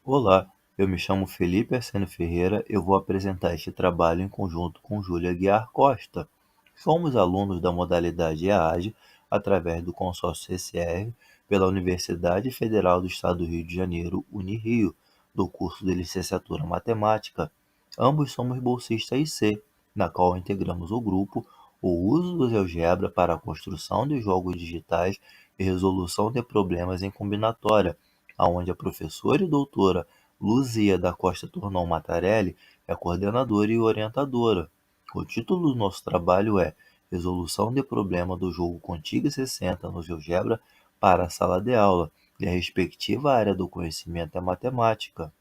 Olá, eu me chamo Felipe Arsênio Ferreira. Eu vou apresentar este trabalho em conjunto com Júlia Guiar Costa. Somos alunos da modalidade EAGE através do consórcio CCR pela Universidade Federal do Estado do Rio de Janeiro, Unirio, do curso de Licenciatura em Matemática. Ambos somos bolsistas IC, na qual integramos o grupo O uso do GeoGebra para a construção de jogos digitais e resolução de problemas em combinatória, aonde a professora e doutora Luzia da Costa Tornão Mattarelli é coordenadora e orientadora. O título do nosso trabalho é Resolução de problema do jogo Contigo 60 no GeoGebra para a sala de aula, e a respectiva área do conhecimento é matemática.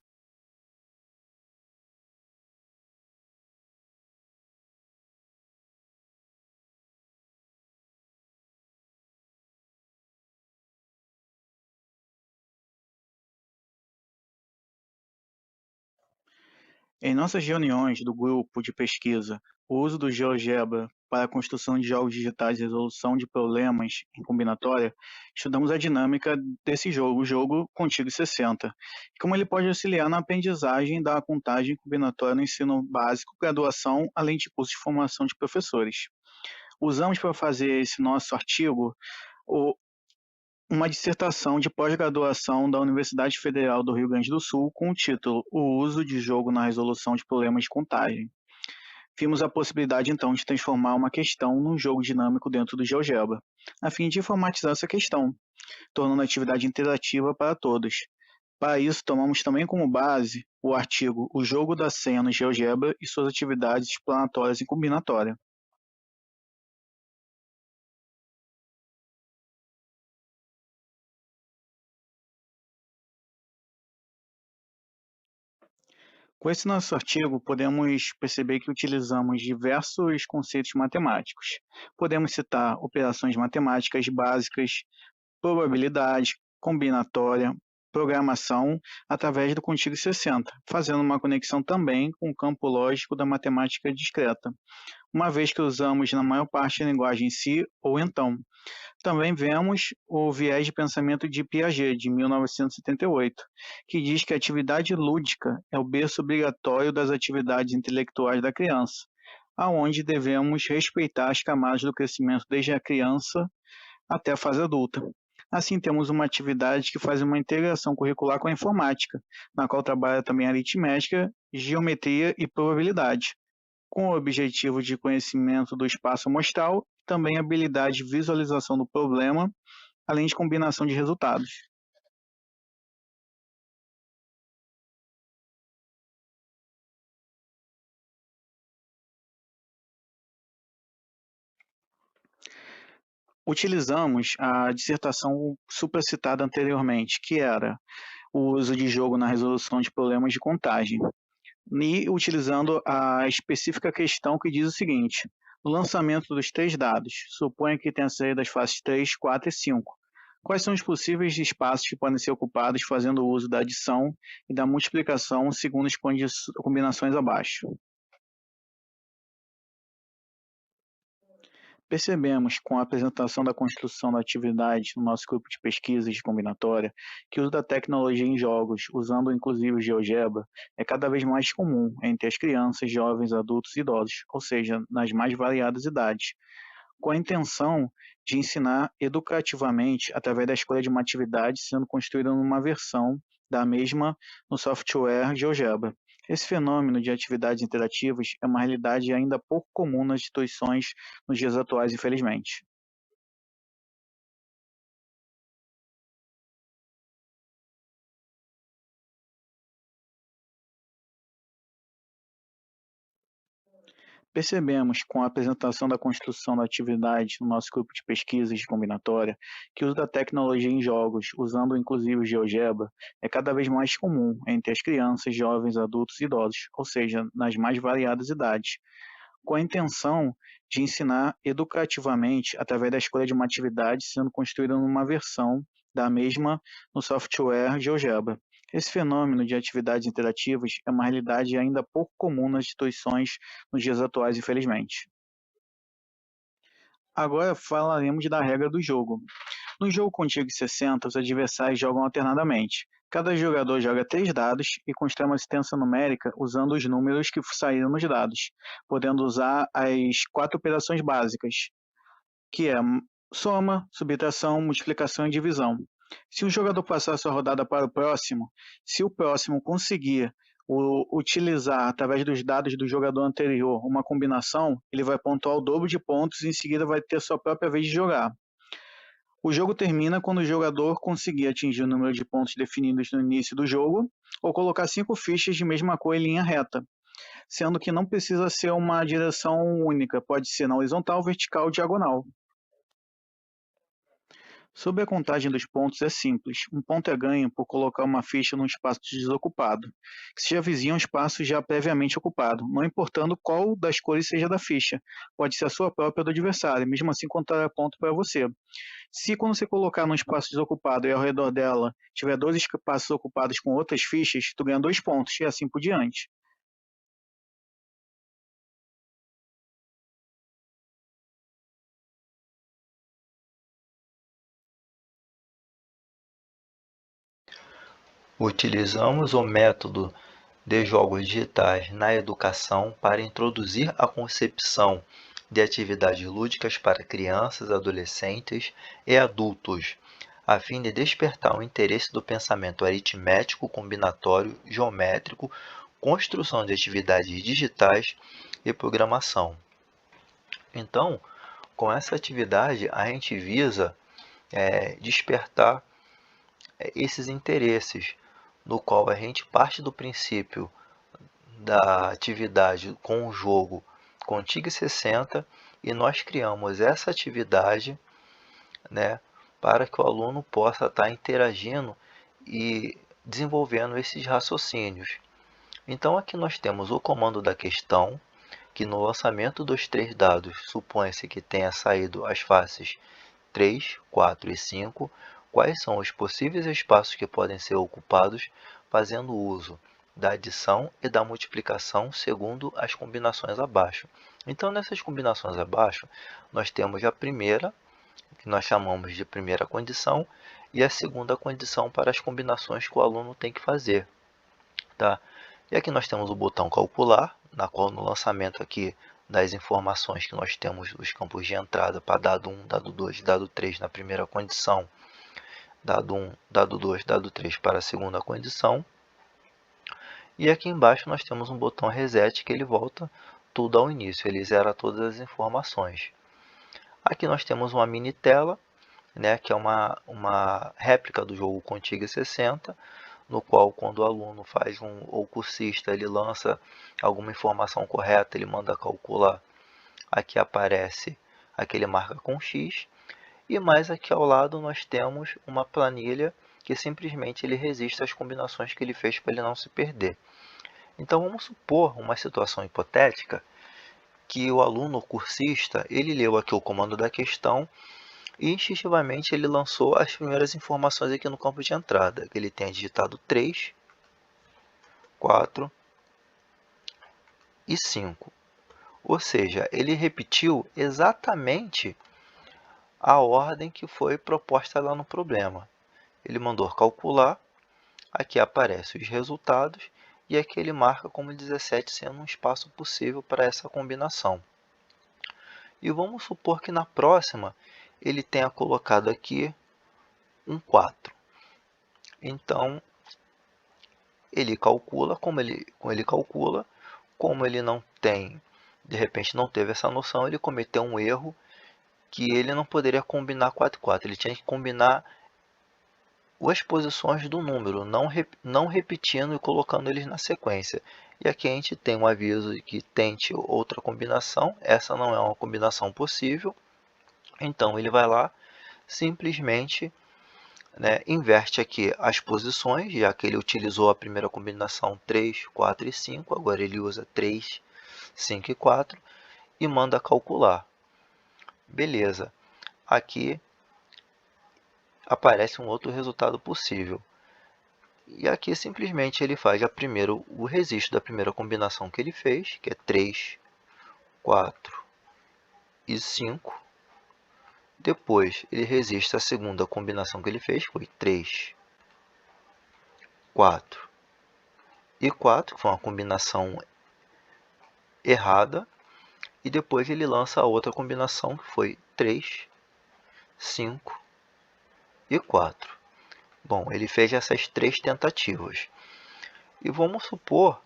Em nossas reuniões do grupo de pesquisa, o uso do GeoGebra para a construção de jogos digitais e resolução de problemas em combinatória, estudamos a dinâmica desse jogo, o jogo Contigo 60, e como ele pode auxiliar na aprendizagem da contagem combinatória no ensino básico, graduação, além de cursos de formação de professores. Usamos para fazer esse nosso artigo o uma dissertação de pós-graduação da Universidade Federal do Rio Grande do Sul com o título O uso de jogo na resolução de problemas de contagem. Vimos a possibilidade então de transformar uma questão num jogo dinâmico dentro do GeoGebra, a fim de informatizar essa questão, tornando a atividade interativa para todos. Para isso, tomamos também como base o artigo O jogo da senha no GeoGebra e suas atividades explanatórias e combinatória. Com esse nosso artigo, podemos perceber que utilizamos diversos conceitos matemáticos. Podemos citar operações matemáticas básicas, probabilidade, combinatória, programação, através do contigo 60, fazendo uma conexão também com o campo lógico da matemática discreta, uma vez que usamos na maior parte a linguagem si ou então. Também vemos o viés de pensamento de Piaget, de 1978, que diz que a atividade lúdica é o berço obrigatório das atividades intelectuais da criança, aonde devemos respeitar as camadas do crescimento desde a criança até a fase adulta. Assim, temos uma atividade que faz uma integração curricular com a informática, na qual trabalha também aritmética, geometria e probabilidade, com o objetivo de conhecimento do espaço amostral e também habilidade de visualização do problema, além de combinação de resultados. Utilizamos a dissertação supracitada anteriormente, que era o uso de jogo na resolução de problemas de contagem, e utilizando a específica questão que diz o seguinte: no lançamento dos três dados, suponha que tenha saído das faces 3, 4 e 5. Quais são os possíveis espaços que podem ser ocupados fazendo uso da adição e da multiplicação segundo as combinações abaixo? Percebemos, com a apresentação da construção da atividade no nosso grupo de pesquisa de combinatória, que o uso da tecnologia em jogos, usando inclusive o GeoGebra, é cada vez mais comum entre as crianças, jovens, adultos e idosos, ou seja, nas mais variadas idades, com a intenção de ensinar educativamente através da escolha de uma atividade sendo construída numa versão da mesma no software GeoGebra. Esse fenômeno de atividades interativas é uma realidade ainda pouco comum nas instituições nos dias atuais, infelizmente. Percebemos, com a apresentação da construção da atividade no nosso grupo de pesquisas de combinatória, que o uso da tecnologia em jogos, usando inclusive o GeoGebra, é cada vez mais comum entre as crianças, jovens, adultos e idosos, ou seja, nas mais variadas idades, com a intenção de ensinar educativamente através da escolha de uma atividade sendo construída numa versão da mesma no software GeoGebra. Esse fenômeno de atividades interativas é uma realidade ainda pouco comum nas instituições nos dias atuais, infelizmente. Agora falaremos da regra do jogo. No jogo Contigo 60, os adversários jogam alternadamente. Cada jogador joga 3 dados e constrói uma sentença numérica usando os números que saíram nos dados, podendo usar as 4 operações básicas, que é soma, subtração, multiplicação e divisão. Se um jogador passar sua rodada para o próximo, se o próximo conseguir utilizar, através dos dados do jogador anterior, uma combinação, ele vai pontuar o dobro de pontos e em seguida vai ter sua própria vez de jogar. O jogo termina quando o jogador conseguir atingir o número de pontos definidos no início do jogo ou colocar 5 fichas de mesma cor em linha reta, sendo que não precisa ser uma direção única, pode ser na horizontal, vertical ou diagonal. Sobre a contagem dos pontos é simples. Um ponto é ganho por colocar uma ficha num espaço desocupado, que seja vizinho a um espaço já previamente ocupado, não importando qual das cores seja da ficha. Pode ser a sua própria ou do adversário, mesmo assim contará ponto para você. Se quando você colocar num espaço desocupado e ao redor dela tiver 2 espaços ocupados com outras fichas, tu ganha 2 pontos e assim por diante. Utilizamos o método de jogos digitais na educação para introduzir a concepção de atividades lúdicas para crianças, adolescentes e adultos, a fim de despertar o interesse do pensamento aritmético, combinatório, geométrico, construção de atividades digitais e programação. Então, com essa atividade, a gente visa despertar esses interesses, no qual a gente parte do princípio da atividade com o jogo Contigo 60 e nós criamos essa atividade, né, para que o aluno possa estar interagindo e desenvolvendo esses raciocínios. Então aqui nós temos o comando da questão, que no lançamento dos 3 dados supõe-se que tenha saído as faces 3, 4 e 5, quais são os possíveis espaços que podem ser ocupados fazendo uso da adição e da multiplicação segundo as combinações abaixo. Então, nessas combinações abaixo, nós temos a primeira, que nós chamamos de primeira condição, e a segunda condição para as combinações que o aluno tem que fazer. Tá? E aqui nós temos o botão calcular, na qual no lançamento aqui das informações que nós temos os campos de entrada para dado 1, dado 2, dado 3 na primeira condição, dado 1, dado 2, dado 3 para a segunda condição. E aqui embaixo nós temos um botão reset que ele volta tudo ao início, ele zera todas as informações. Aqui nós temos uma mini tela, né, que é uma réplica do jogo Contigo 60, no qual quando o aluno faz ou o cursista ele lança alguma informação correta, ele manda calcular, aqui aparece, aqui ele marca com X, e mais aqui ao lado nós temos uma planilha que simplesmente ele registra as combinações que ele fez para ele não se perder. Então vamos supor uma situação hipotética que o aluno cursista, ele leu aqui o comando da questão e instintivamente ele lançou as primeiras informações aqui no campo de entrada, que ele tenha digitado 3, 4 e 5. Ou seja, ele repetiu exatamente a ordem que foi proposta lá no problema. Ele mandou calcular, aqui aparecem os resultados e aqui ele marca como 17 sendo um espaço possível para essa combinação. E vamos supor que na próxima ele tenha colocado aqui um 4. Então, ele calcula, como ele não tem, de repente não teve essa noção, ele cometeu um erro que ele não poderia combinar 4 e 4, ele tinha que combinar as posições do número, não repetindo e colocando eles na sequência. E aqui a gente tem um aviso de que tente outra combinação, essa não é uma combinação possível, então ele vai lá, simplesmente inverte aqui as posições, já que ele utilizou a primeira combinação 3, 4 e 5, agora ele usa 3, 5 e 4 e manda calcular. Beleza, aqui aparece um outro resultado possível. E aqui simplesmente ele faz o registro da primeira combinação que ele fez, que é 3, 4 e 5. Depois ele registra a segunda combinação que ele fez, foi 3, 4 e 4, que foi uma combinação errada, e depois ele lança a outra combinação, que foi 3, 5 e 4. Bom, ele fez essas 3 tentativas. E vamos supor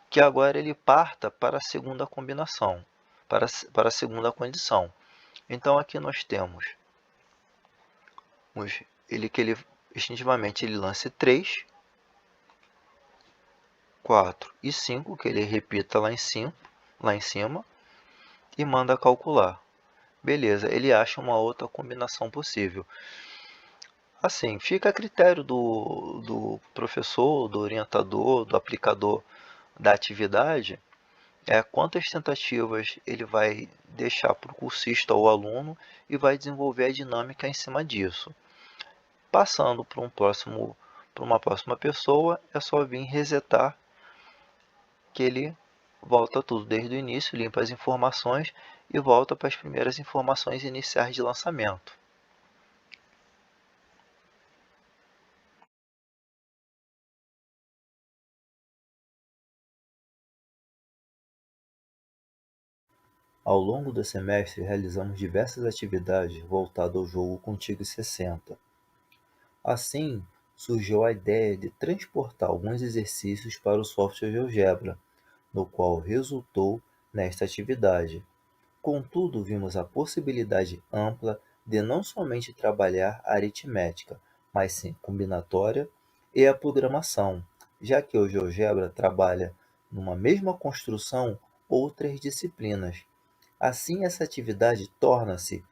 que agora ele parta para a segunda combinação, para a segunda condição. Então aqui nós temos que ele instintivamente ele lance 3, 4 e 5, que ele repita lá em cima e manda calcular. Beleza, ele acha uma outra combinação possível. Assim, fica a critério do professor, do orientador, do aplicador da atividade, quantas tentativas ele vai deixar para o cursista ou aluno e vai desenvolver a dinâmica em cima disso. Passando para uma próxima pessoa, é só vir resetar, que ele volta tudo desde o início, limpa as informações e volta para as primeiras informações iniciais de lançamento. Ao longo do semestre, realizamos diversas atividades voltadas ao jogo Contigo 60. Assim, surgiu a ideia de transportar alguns exercícios para o software GeoGebra, no qual resultou nesta atividade. Contudo, vimos a possibilidade ampla de não somente trabalhar a aritmética, mas sim combinatória e a programação, já que o GeoGebra trabalha numa mesma construção outras disciplinas. Assim, essa atividade torna-se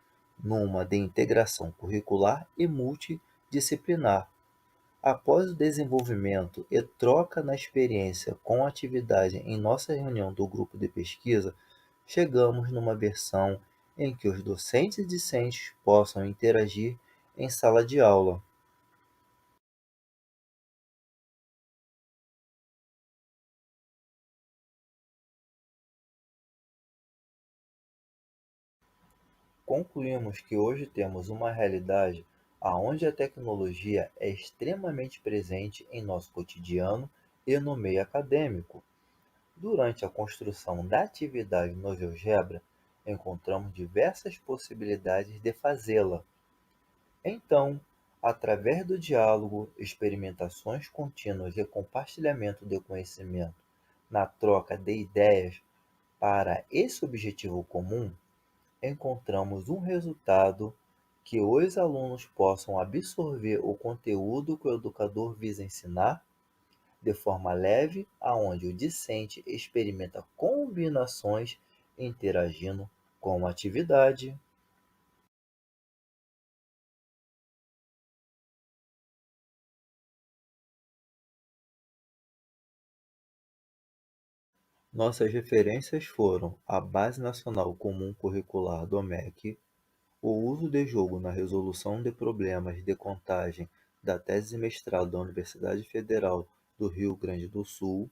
numa de integração curricular e multidisciplinar. Após o desenvolvimento e troca na experiência com a atividade em nossa reunião do grupo de pesquisa, chegamos numa versão em que os docentes e discentes possam interagir em sala de aula. Concluímos que hoje temos uma realidade onde a tecnologia é extremamente presente em nosso cotidiano e no meio acadêmico. Durante a construção da atividade no GeoGebra, encontramos diversas possibilidades de fazê-la. Então, através do diálogo, experimentações contínuas e compartilhamento de conhecimento na troca de ideias para esse objetivo comum, encontramos um resultado que os alunos possam absorver o conteúdo que o educador visa ensinar de forma leve, aonde o discente experimenta combinações interagindo com a atividade. Nossas referências foram a Base Nacional Comum Curricular do MEC, o uso de jogo na resolução de problemas de contagem da tese de mestrado da Universidade Federal do Rio Grande do Sul,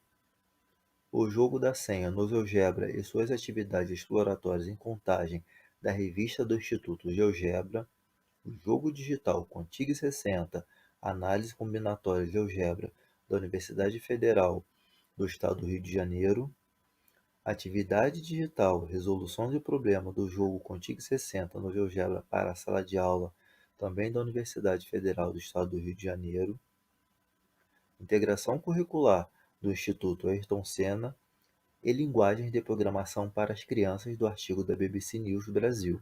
o jogo da senha no GeoGebra e suas atividades exploratórias em contagem da revista do Instituto GeoGebra, o jogo digital Contig 60, análise combinatória GeoGebra da Universidade Federal do Estado do Rio de Janeiro, atividade digital resolução de problema do jogo Contig 60 no GeoGebra para a sala de aula, também da Universidade Federal do Estado do Rio de Janeiro, integração curricular do Instituto Ayrton Senna e linguagens de programação para as crianças do artigo da BBC News Brasil.